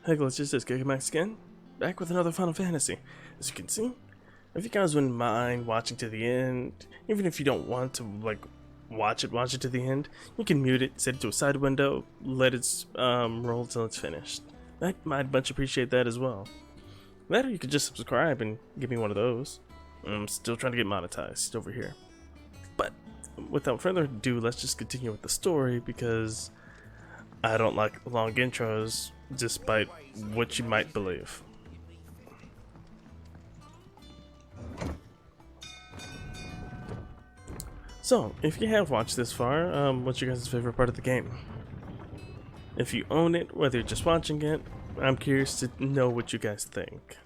Hey glitches, it's Gigamax again, back with another Final Fantasy. As you can see, if you guys wouldn't mind watching to the end, even if you don't want to watch it to the end, you can mute it, set it to a side window, let it roll until it's finished. I'd much appreciate that as well. That or you could just subscribe and give me one of those. I'm still trying to get monetized over here. But without further ado, let's just continue with the story because I don't like long intros, despite what you might believe. So, if you have watched this far, what's your guys' favorite part of the game? If you own it, whether you're just watching it, I'm curious to know what you guys think.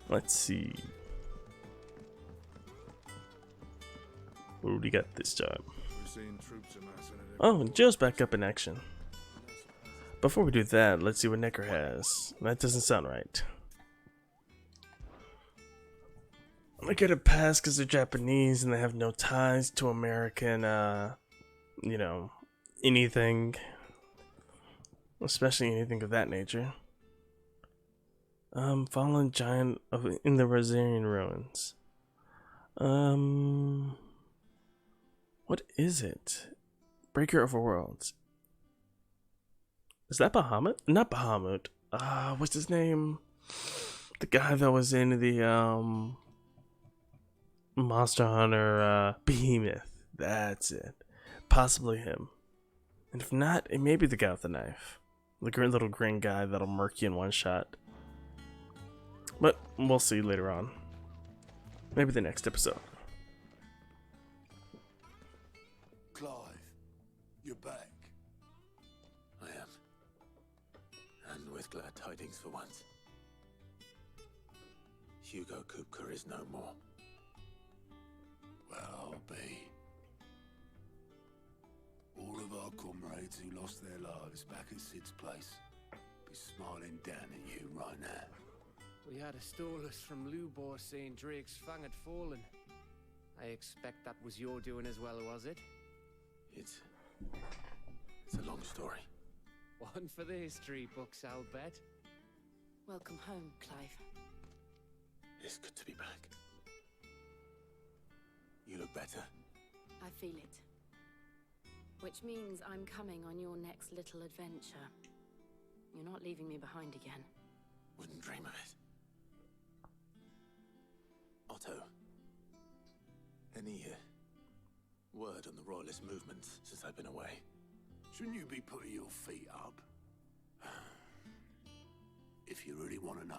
Let's see. What do we got this time? Oh, Joe's back up in action. Before we do that, let's see what Necker has. That doesn't sound right. I get a pass because they're Japanese and they have no ties to American, anything. Especially anything of that nature. Fallen giant in the Rosarian ruins. What is it? Breaker of Worlds. Is that Bahamut? Not Bahamut. What's his name? The guy that was in the Monster Hunter Behemoth. That's it. Possibly him. And if not, it may be the guy with the knife. The green little green guy that'll murk you in one shot. But we'll see later on. Maybe the next episode. Clive, you're back. I am. And with glad tidings for once. Hugo Kupka is no more. Well, I'll be. All of our comrades who lost their lives back at Sid's place be smiling down at you right now. We had a stolus from Lubor saying Drake's fang had fallen. I expect that was your doing as well, was it? It's a long story. One for the history books, I'll bet. Welcome home, Clive. It's good to be back. You look better. I feel it. Which means I'm coming on your next little adventure. You're not leaving me behind again. Wouldn't dream of it. Otto, any word on the Royalist movement since I've been away? Shouldn't you be putting your feet up? If you really want to know,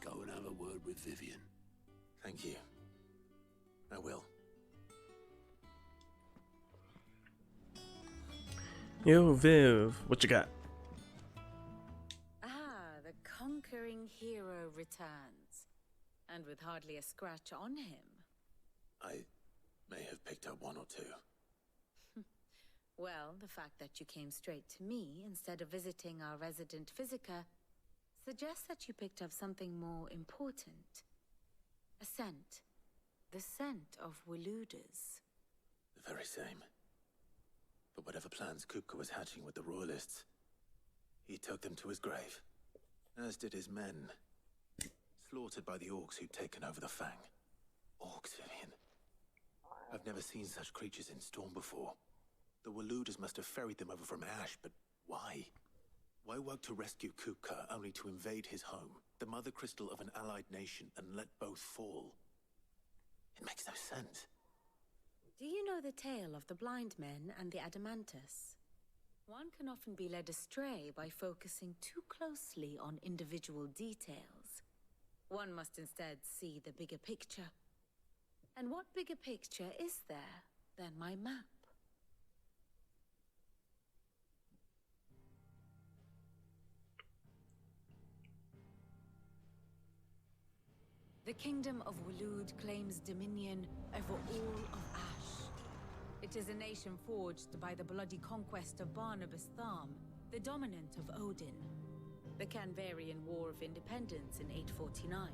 go and have a word with Vivian. Thank you. I will. Yo, Viv, what you got? The conquering hero returns. And with hardly a scratch on him. I may have picked up one or two. Well, the fact that you came straight to me instead of visiting our resident physiker suggests that you picked up something more important. A scent. The scent of Waludas. The very same. But whatever plans Kupka was hatching with the Royalists, he took them to his grave. As did his men. Slaughtered by the orcs who'd taken over the Fang. Orcs, Vivian. I've never seen such creatures in Storm before. The Waludas must have ferried them over from Ash, but why? Why work to rescue Kupka only to invade his home, the mother crystal of an allied nation, and let both fall? It makes no sense. Do you know the tale of the blind men and the Adamantus? One can often be led astray by focusing too closely on individual details. One must instead see the bigger picture. And what bigger picture is there than my map? The kingdom of Waloed claims dominion over all of Ash. It is a nation forged by the bloody conquest of Barnabas Tharm, the dominant of Odin. The Canvarian War of Independence in 849.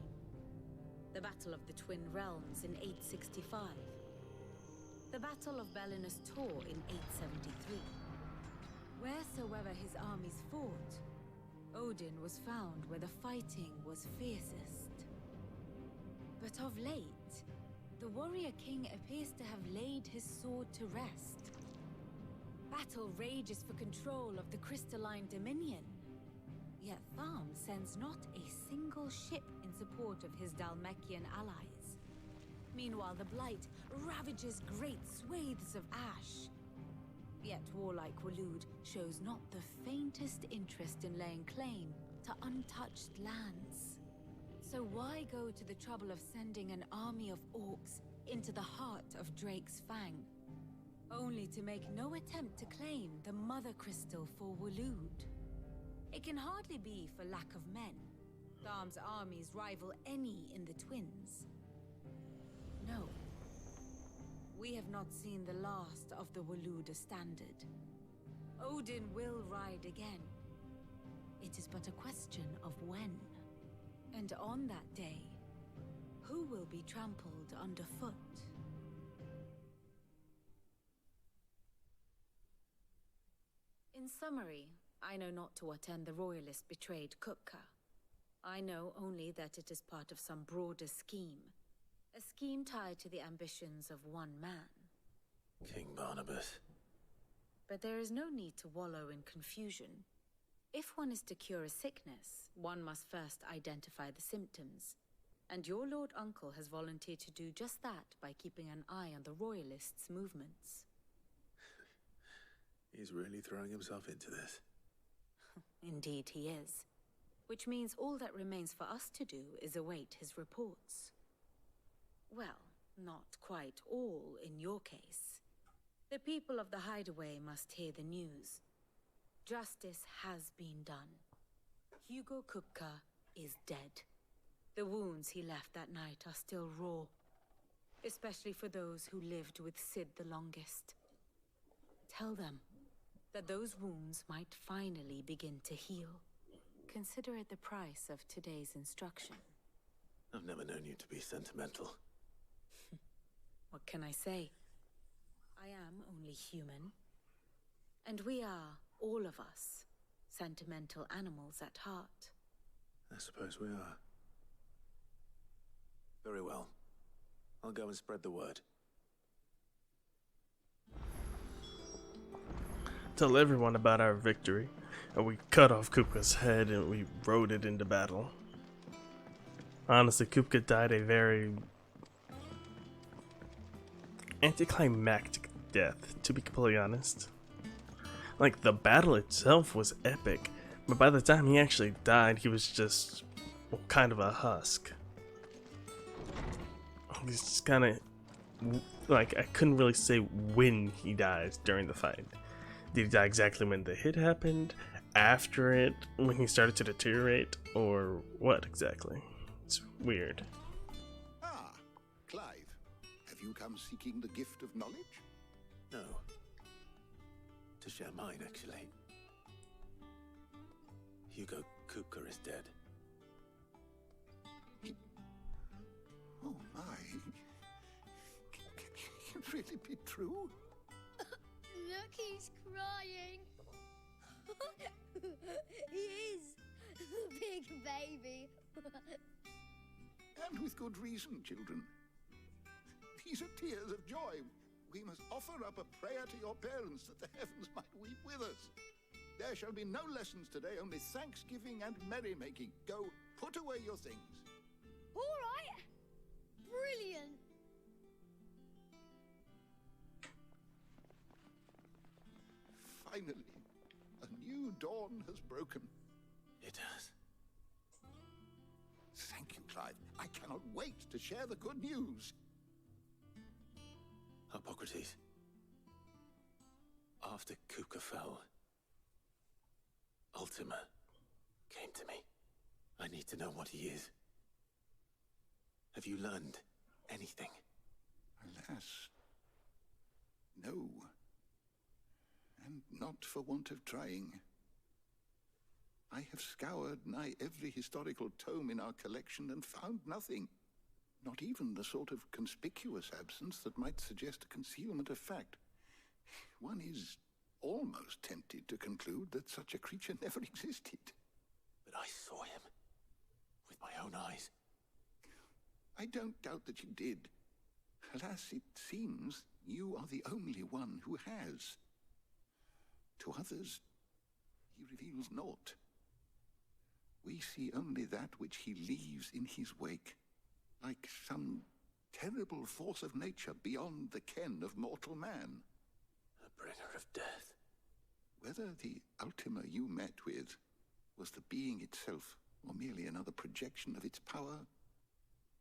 The Battle of the Twin Realms in 865. The Battle of Belinus Tor in 873. Where wherever his armies fought, Odin was found where the fighting was fiercest. But of late, the warrior king appears to have laid his sword to rest. Battle rages for control of the crystalline dominion. Yet Tharm sends not a single ship in support of his Dhalmekian allies. Meanwhile, the Blight ravages great swathes of ash. Yet warlike Waloed shows not the faintest interest in laying claim to untouched lands. So why go to the trouble of sending an army of orcs into the heart of Drake's Fang, only to make no attempt to claim the Mother Crystal for Waloed? It can hardly be for lack of men. Tharm's armies rival any in the Twins. No. We have not seen the last of the Waloed standard. Odin will ride again. It is but a question of when. And on that day, who will be trampled underfoot? In summary, I know not to what end the royalist betrayed Kupka. I know only that it is part of some broader scheme. A scheme tied to the ambitions of one man. King Barnabas. But there is no need to wallow in confusion. If one is to cure a sickness, one must first identify the symptoms. And your Lord Uncle has volunteered to do just that by keeping an eye on the royalists' movements. He's really throwing himself into this. Indeed he is. Which means all that remains for us to do is await his reports. Well, not quite all in your case. The people of the Hideaway must hear the news. Justice has been done. Hugo Kupka is dead. The wounds he left that night are still raw, especially for those who lived with Sid the longest. Tell them that those wounds might finally begin to heal. Consider it the price of today's instruction. I've never known you to be sentimental. What can I say? I am only human. And we are, all of us, sentimental animals at heart. I suppose we are. Very well. I'll go and spread the word. Tell everyone about our victory, and we cut off Kupka's head and we rode it into battle. Honestly, Kupka died a very anticlimactic death, to be completely honest. Like, the battle itself was epic, but by the time he actually died, he was just, well, kind of a husk. He's just kind of, like, I couldn't really say when he dies during the fight. Did he die exactly when the hit happened? After it? When he started to deteriorate? Or what exactly? It's weird. Ah, Clive. Have you come seeking the gift of knowledge? No. To share mine, actually. Hugo Kupka is dead. Oh my. Can it really be true? Look, he's crying. He is. Big baby. And with good reason, children. These are tears of joy. We must offer up a prayer to your parents that the heavens might weep with us. There shall be no lessons today, only thanksgiving and merrymaking. Go, put away your things. All right. Brilliant. Finally, a new dawn has broken. It has. Thank you, Clive. I cannot wait to share the good news. Hippocrates. After Kupka fell, Ultima came to me. I need to know what he is. Have you learned anything? Alas, no. And not for want of trying. I have scoured nigh every historical tome in our collection and found nothing. Not even the sort of conspicuous absence that might suggest a concealment of fact. One is almost tempted to conclude that such a creature never existed. But I saw him with my own eyes. I don't doubt that you did. Alas, it seems you are the only one who has. To others, he reveals naught. We see only that which he leaves in his wake, like some terrible force of nature beyond the ken of mortal man. A bringer of death. Whether the Ultima you met with was the being itself, or merely another projection of its power,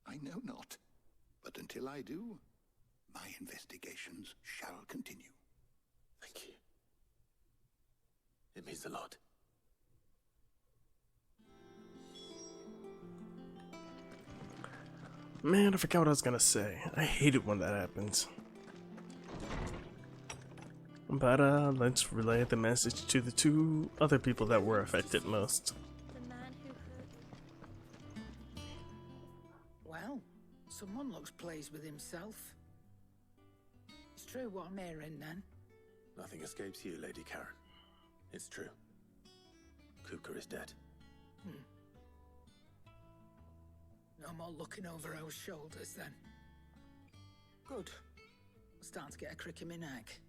I know not. But until I do, my investigations shall continue. Thank you. It means a lot. Man, I forgot what I was gonna say. I hate it when that happens. But let's relay the message to the two other people that were affected most. The man who heard. Well, someone looks pleased with himself. It's true what I'm hearing, then. Nothing escapes you, Lady Karen. It's true. Kuka is dead. No more looking over our shoulders, then. Good. I'm starting to get a crick in my neck.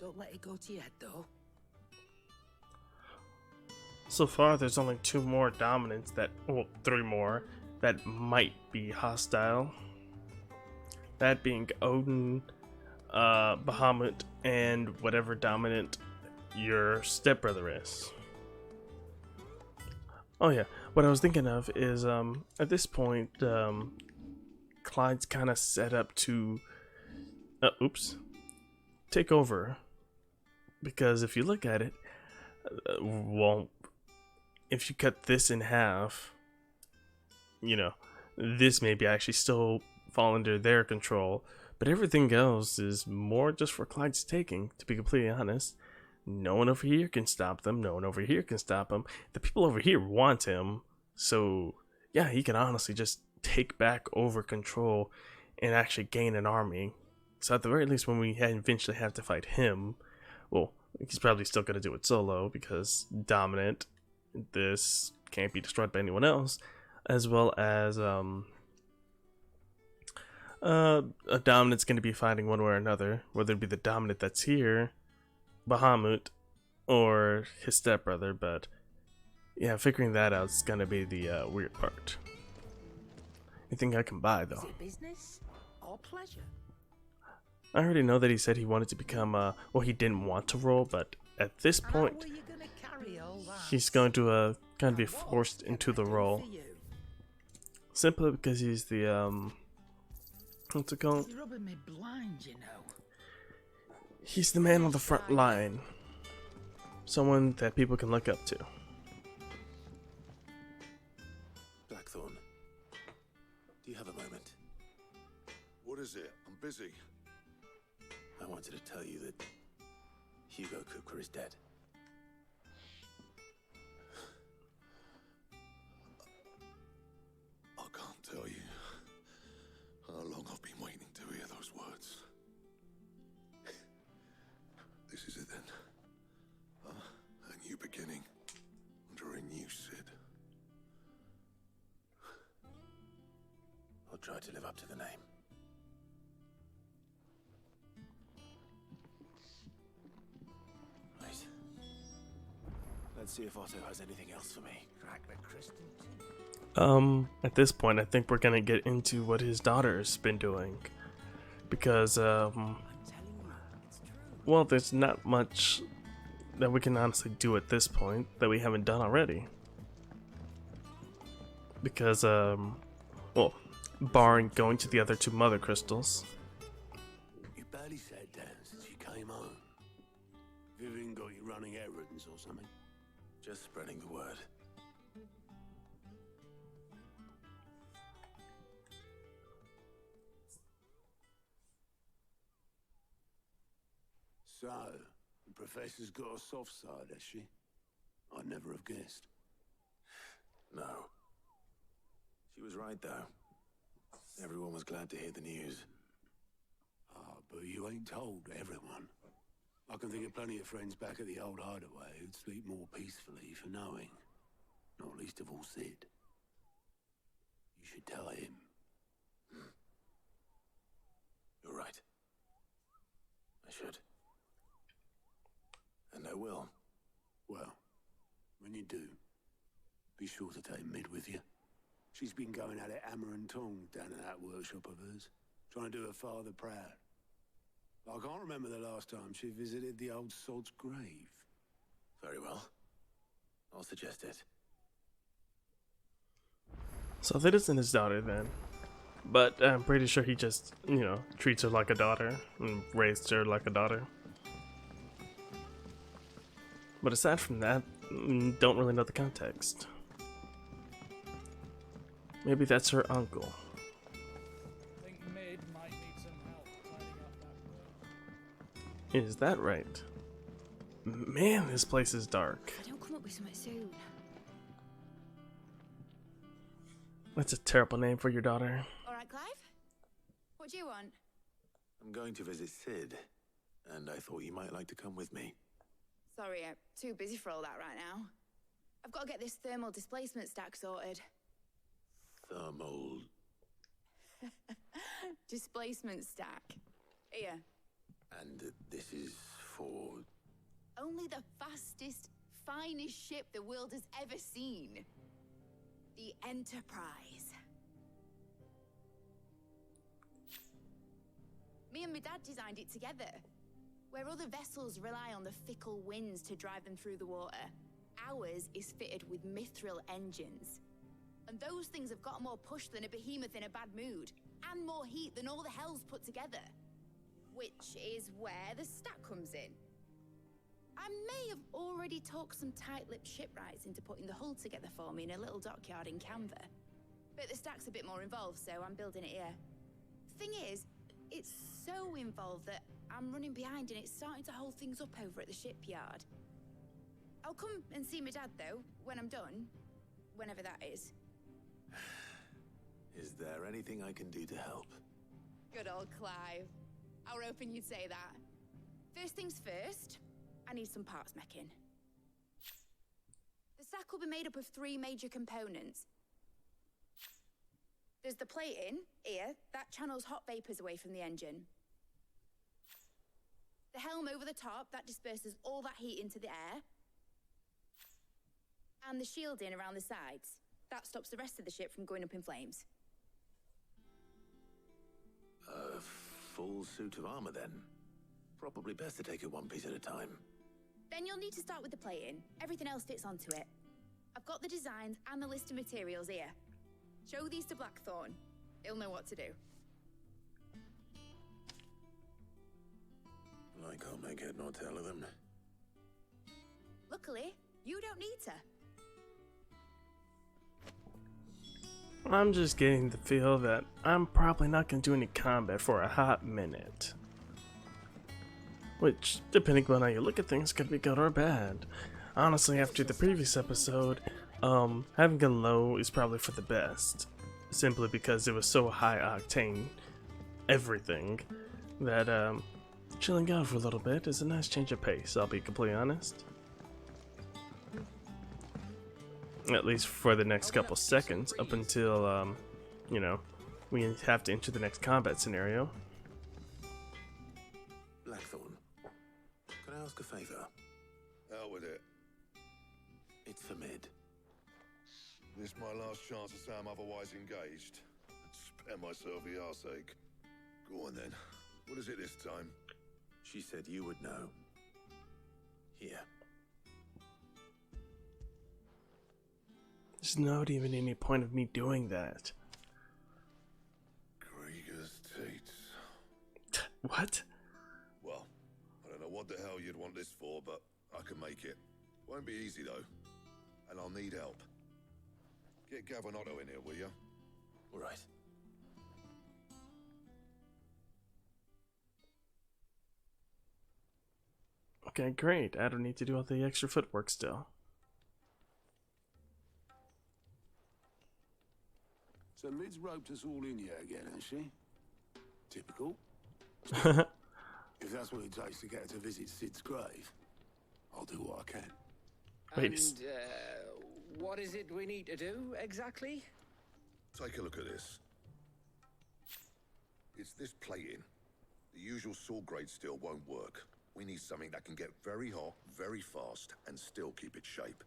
Don't let it go to your head, though. So far, there's only 2 more dominants that, well, 3 more that might be hostile. That being Odin, Bahamut, and whatever dominant your stepbrother is. Oh yeah, what I was thinking of is, at this point, Clyde's kind of set up to, take over. Because if you look at it, well, if you cut this in half, you know, this maybe actually still fall under their control, but everything else is more just for Clyde's taking, to be completely honest. No one over here can stop them, no one over here can stop him. The people over here want him, so yeah, he can honestly just take back over control and actually gain an army. So at the very least, when we eventually have to fight him, well, he's probably still going to do it solo because dominant, this can't be destroyed by anyone else, as well as a dominant's going to be fighting one way or another, whether it be the dominant that's here, Bahamut, or his stepbrother. But yeah, figuring that out is going to be the weird part. Anything I can buy though? Is it business or pleasure? I already know that he said he wanted to become, well, he didn't want to roll, but at this point, How are you gonna carry all that? he's going to kind of be forced into the role. Simply because he's the, what's it called? You're rubbing me blind, you know. He's the man on the front line. Someone that people can look up to. Blackthorn, do you have a moment? What is it? I'm busy. I wanted to tell you that Hugo Kuka is dead. I can't tell you how long I've been waiting to hear those words. This is it then. A new beginning under a new Sid. I'll try to live up to the name. Right. Let's see if Otto has anything else for me. At this point, I think we're gonna get into what his daughter's been doing. Because, well, there's not much that we can honestly do at this point that we haven't done already. Because, well, barring going to the other 2 mother crystals. You barely sat down since you came home. Vivian got you running errands or something? Just spreading the word. So, the Professor's got a soft side, has she? I'd never have guessed. No. She was right, though. Everyone was glad to hear the news. Ah, but you ain't told everyone. I can think of plenty of friends back at the old hideaway who'd sleep more peacefully for knowing. Not least of all Sid. You should tell him. You're right. I should. And I will. Well, when you do, be sure to take Mid with you. She's been going at it hammer and tongs down in that workshop of hers, trying to do her father proud. I can't remember the last time she visited the old sod's grave. Very well. I'll suggest it. So that isn't his daughter then. But I'm pretty sure he just, you know, treats her like a daughter and raised her like a daughter. But aside from that, don't really know the context. Maybe that's her uncle. I think Mid might need some help tidying up that room. Is that right? Man, this place is dark. I don't come up with something soon. That's a terrible name for your daughter. All right, Clive? What do you want? I'm going to visit Sid, and I thought you might like to come with me. Sorry, I'm too busy for all that right now. I've got to get this thermal displacement stack sorted. Thermal... Displacement stack. Here. And this is for... Only the fastest, finest ship the world has ever seen. The Enterprise. Me and my dad designed it together. Where other vessels rely on the fickle winds to drive them through the water, ours is fitted with mithril engines. And those things have got more push than a behemoth in a bad mood, and more heat than all the hells put together. Which is where the stack comes in. I may have already talked some tight-lipped shipwrights into putting the hull together for me in a little dockyard in Canva. But the stack's a bit more involved, so I'm building it here. Thing is, it's so involved that I'm running behind and it's starting to hold things up over at the shipyard. I'll come and see my dad, though, when I'm done. Whenever that is. Is there anything I can do to help? Good old Clive. I were hoping you'd say that. First things first, I need some parts meching. The stack will be made up of 3 major components. There's the plating, here, that channels hot vapors away from the engine. The helm over the top, that disperses all that heat into the air. And the shielding around the sides. That stops the rest of the ship from going up in flames. A full suit of armor, then. Probably best to take it one piece at a time. Then you'll need to start with the plating. Everything else fits onto it. I've got the designs and the list of materials here. Show these to Blackthorn. He'll know what to do. I can't make head nor tail of them. Luckily, you don't need to. I'm just getting the feel that I'm probably not going to do any combat for a hot minute. Which, depending on how you look at things, could be good or bad. Honestly, after the previous episode, having a low is probably for the best. Simply because it was so high octane, everything, that chilling out for a little bit is a nice change of pace, I'll be completely honest. At least for the next couple seconds, up until, you know, we have to enter the next combat scenario. Blackthorn, can I ask a favor? Out with it. It's for Mid. This my last chance to say I'm otherwise engaged. Spare myself the arseache. Go on then. What is it this time? She said you would know. Here. There's not even any point of me doing that. Krieger's teats. What? Well, I don't know what the hell you'd want this for, but I can make it. Won't be easy though. And I'll need help. Get Gavin Otto in here, will you? All right. Okay, great. I don't need to do all the extra footwork still. So Mid's roped us all in here again, has she? Typical. If that's what it takes to get her to visit Sid's grave, I'll do what I can. Wait. And, what is it we need to do, exactly? Take a look at this. It's this plating. The usual sword grade steel won't work. We need something that can get very hot, very fast, and still keep its shape.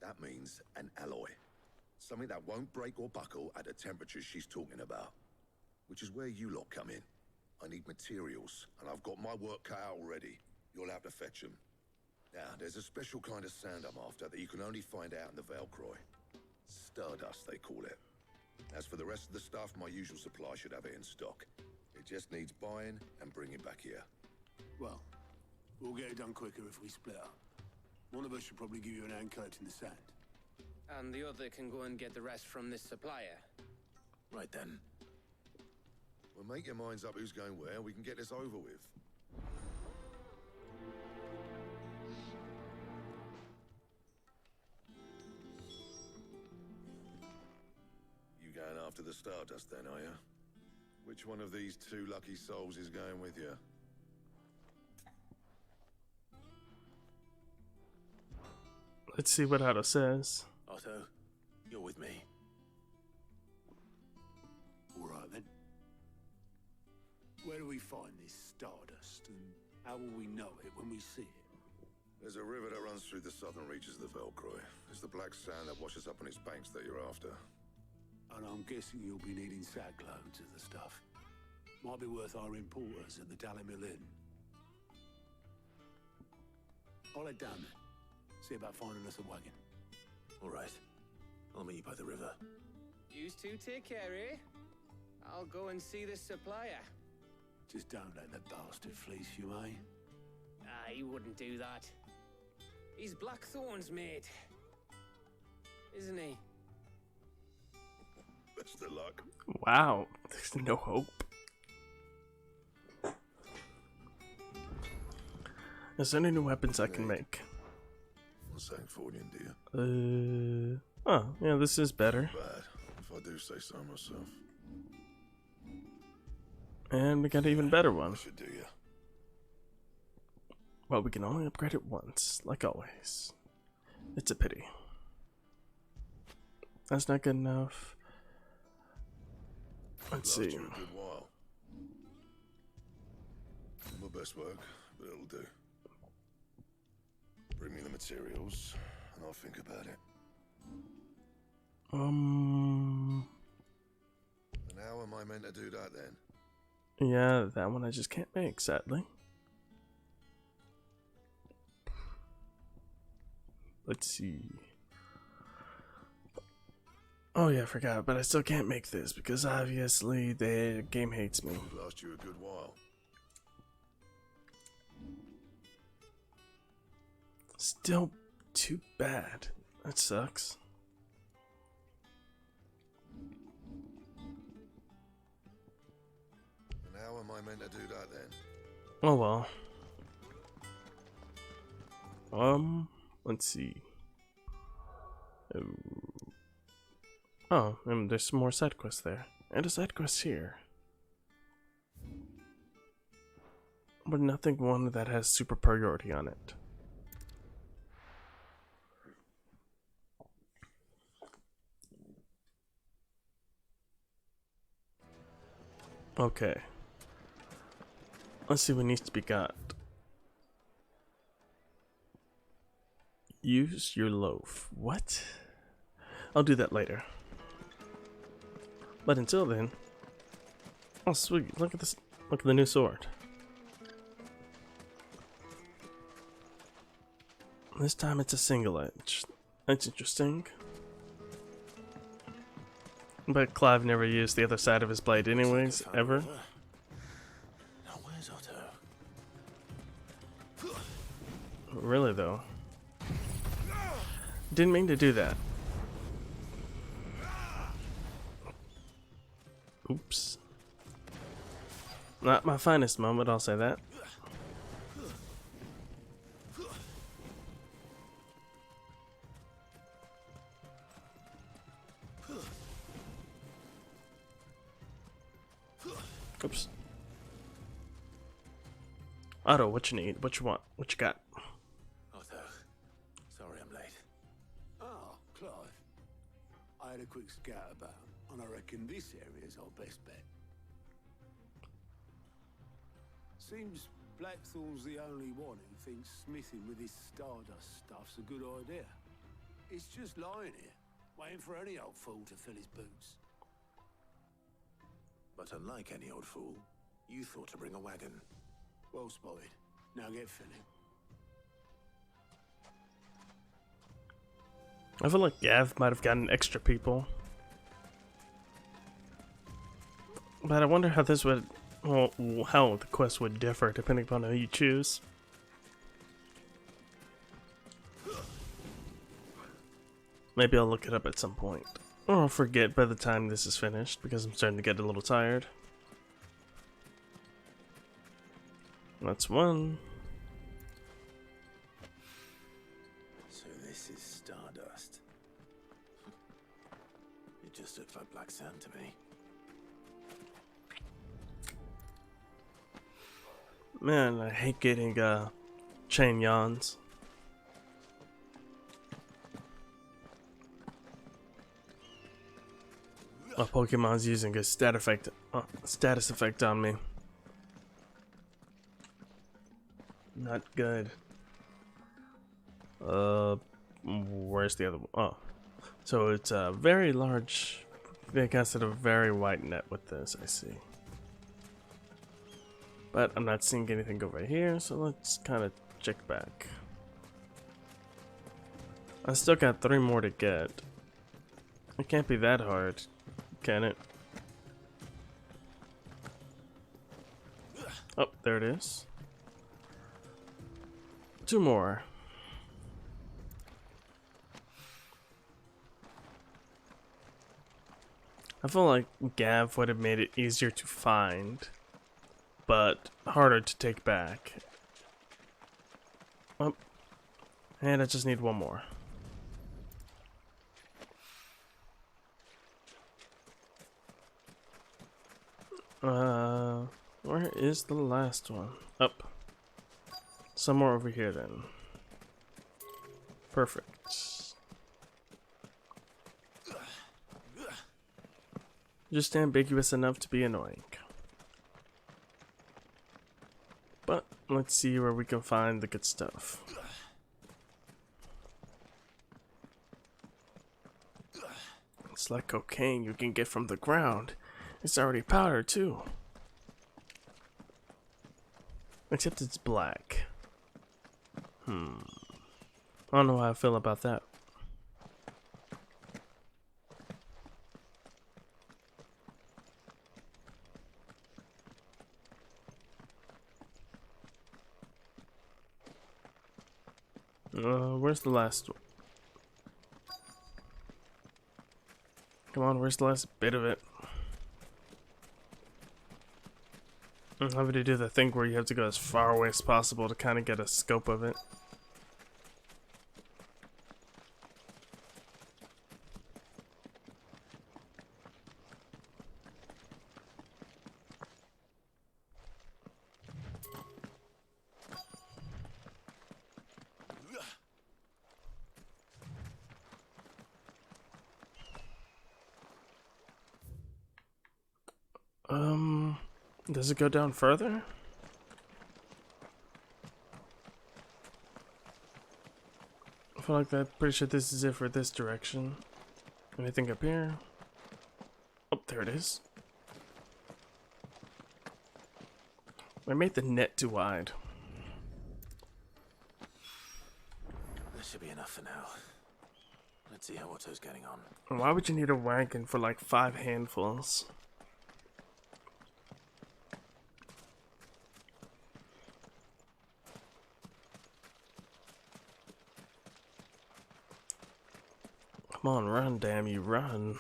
That means an alloy. Something that won't break or buckle at the temperatures she's talking about. Which is where you lot come in. I need materials, and I've got my work cut out already. You'll have to fetch them. Now, there's a special kind of sand I'm after that you can only find out in the Velcroy. Stardust, they call it. As for the rest of the stuff, my usual supply should have it in stock. It just needs buying and bringing back here. Well, we'll get it done quicker if we split up. One of us should probably give you an hand coat in the sand. And the other can go and get the rest from this supplier. Right then. Well, make your minds up who's going where, and we can get this over with. You going after the Stardust then, are you? Which one of these two lucky souls is going with you? Let's see what Otto says. Otto, you're with me. All right then. Where do we find this Stardust, and how will we know it when we see it? There's a river that runs through the southern reaches of the Velcroy. It's the black sand that washes up on its banks that you're after. And I'm guessing you'll be needing sackloads of the stuff. Might be worth our importers at the Dalimil Inn. I'll head down there. See about finding us a wagon. All right. I'll meet you by the river. You two take care, eh? I'll go and see this supplier. Just don't let the bastard fleece you, eh? Ah, he wouldn't do that. He's Blackthorn's mate. Isn't he? Best of luck. Wow, there's no hope. Is there any new weapons I can make? Sancfordian, do you? Oh, yeah, this is better. Bad, if I do say so myself. And we got an even better one. Should do you. Well, we can only upgrade it once, like always. It's a pity. That's not good enough. Let's see. You a good while. My best work, but it'll do. Bring me the materials, and I'll think about it. Um. And how am I meant to do that then? Yeah, that one I just can't make, sadly. Let's see. Oh yeah, I forgot, but I still can't make this because obviously the game hates me. It'll last you a good while. Still too bad. That sucks. And how am I meant to do that then? Oh well. Let's see. Oh, and there's some more side quests there. And a side quest here. But nothing one that has super priority on it. Okay. Let's see what needs to be got. Use your loaf. What? I'll do that later. But until then, oh sweet! Look at this! Look at the new sword. This time it's a single edge. That's interesting. But Clive never used the other side of his blade, anyways, ever. Now where's Otto? Really though. Didn't mean to do that. Oops. Not my finest moment, I'll say that. Oops. Otto, what you need? What you want? What you got? Otto, sorry I'm late. Ah, Clive. I had a quick scout about, and I reckon this area's our best bet. Seems Blackthorn's the only one who thinks smithing with his Stardust stuff's a good idea. It's just lying here, waiting for any old fool to fill his boots. But unlike any old fool, you thought to bring a wagon. Well spotted. Now get filling. I feel like Gav might have gotten extra people. But I wonder how this would... Well, how the quest would differ depending upon who you choose. Maybe I'll look it up at some point. Or I'll forget by the time this is finished because I'm starting to get a little tired. That's one. So this is Stardust. It just looks like black sand to me. Man, I hate getting chain yawns. My Pokemon's using a status effect on me. Not good. Where's the other one? Oh, so it's a very large. They casted a very wide net with this. I see. But I'm not seeing anything over here, so let's kind of check back. I still got 3 more to get. It can't be that hard, can it? Oh, there it is. 2 more. I feel like Gav would have made it easier to find, but harder to take back. Oh, and I just need 1 more. Where is the last one? Up. Somewhere over here then. Perfect. Just ambiguous enough to be annoying. But let's see where we can find the good stuff. It's like cocaine you can get from the ground. It's already powder too. Except it's black. I don't know how I feel about that. Where's the last one? Come on, where's the last bit of it? I'm having to do the thing where you have to go as far away as possible to kind of get a scope of it. Does it go down further? I feel like I'm pretty sure this is it for this direction. Anything up here? Oh, there it is. I made the net too wide. That should be enough for now. Let's see how Otto's getting on. Why would you need a wagon for like 5 handfuls? Come on, run, damn you, run.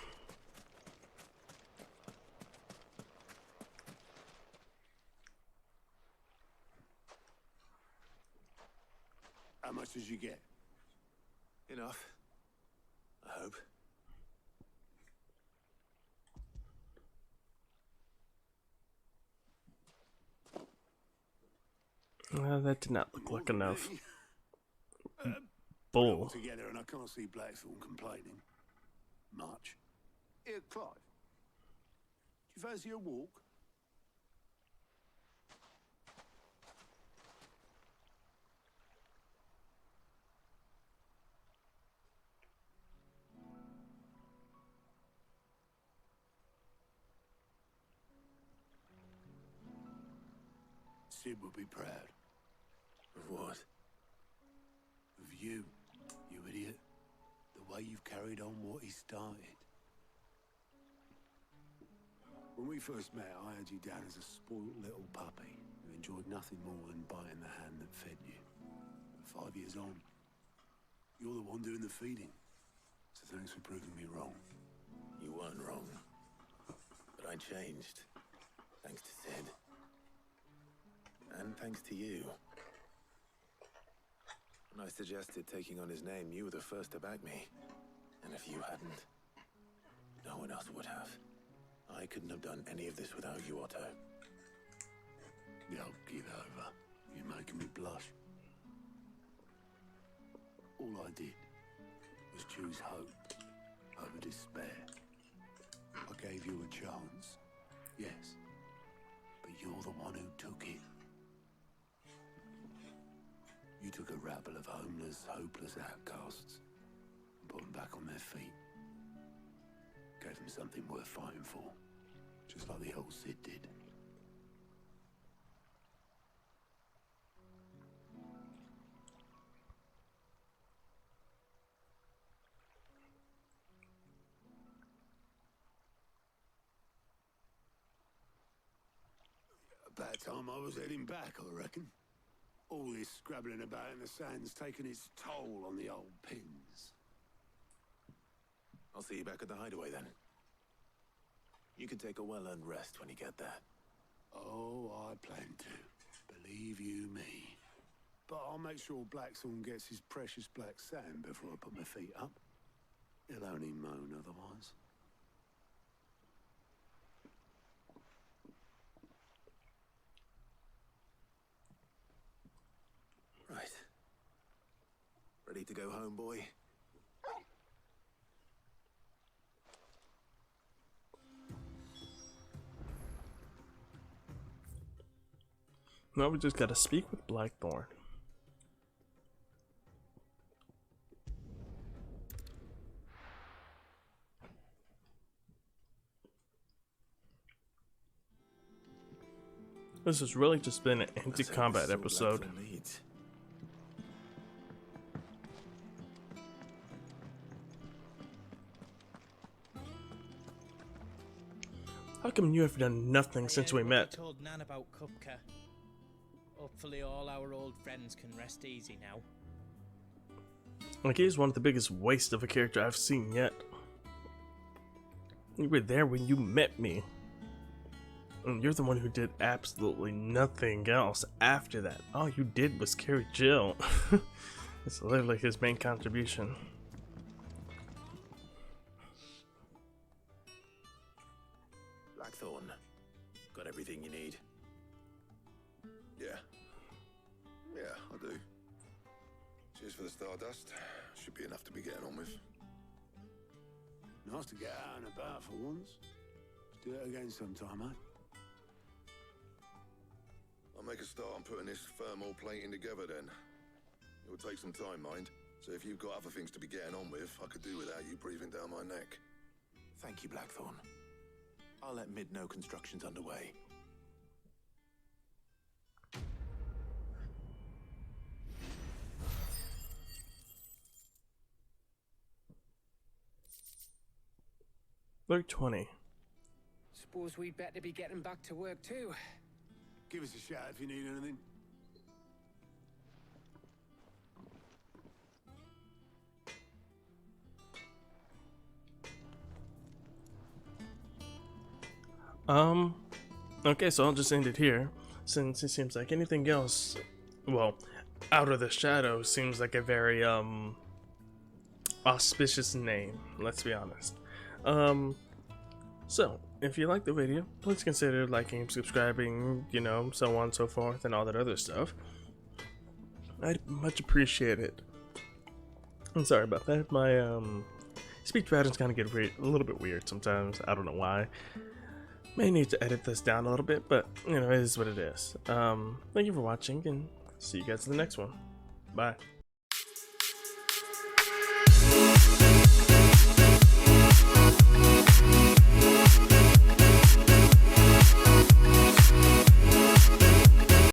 How much did you get? Enough. I hope. That did not look like enough. Put it all Bull. together, and I can't see Blackthorn complaining much. Here, Clive. Do you fancy a walk? Sid would be proud. Of what? Of you, you idiot. The way you've carried on what he started. When we first met, I had you down as a spoilt little puppy who enjoyed nothing more than biting the hand that fed you. But 5 years on, you're the one doing the feeding. So thanks for proving me wrong. You weren't wrong. But I changed. Thanks to Sid. And thanks to you. When I suggested taking on his name, you were the first to back me. And if you hadn't, no one else would have. I couldn't have done any of this without you, Otto. Yo, give over. You're making me blush. All I did was choose hope over despair. I gave you a chance, yes, but you're the one who took it. You took a rabble of homeless, hopeless outcasts and put them back on their feet. Gave them something worth fighting for, just like the old Sid did. About time I was heading back, I reckon. All this scrabbling about in the sand's taken its toll on the old pins. I'll see you back at the hideaway then. You can take a well-earned rest when you get there. Oh, I plan to. Believe you me. But I'll make sure Blackthorn gets his precious black sand before I put my feet up. He'll only moan otherwise. Right. Ready to go home, boy? Now we just gotta speak with Blackthorn. This has really just been an anti-combat episode. How come you have done nothing since we met? I told Nan about Kupka. Hopefully all our old friends can rest easy now. Like, he's one of the biggest wastes of a character I've seen yet. You were there when you met me. And you're the one who did absolutely nothing else after that. All you did was carry Jill. It's literally his main contribution. Blackthorn, got everything you need? Yeah, I do. Cheers for the stardust. Should be enough to be getting on with. Nice to get out and about for once. Let's do it again sometime, eh? I'll make a start on putting this thermal plating together then. It will take some time, mind. So if you've got other things to be getting on with, I could do without you breathing down my neck. Thank you, Blackthorn. I'll let Mid know construction's underway. They're 20. Suppose we'd better be getting back to work too. Give us a shout if you need anything. Okay, so I'll just end it here, since it seems like anything else, well, Out of the Shadows seems like a very, auspicious name, let's be honest. So, if you like the video, please consider liking, subscribing, you know, so on and so forth, and all that other stuff. I'd much appreciate it. I'm sorry about that. My speech patterns kind of get a little bit weird sometimes. I don't know why. May need to edit this down a little bit, but you know, it is what it is. Thank you for watching, and see you guys in the next one. Bye.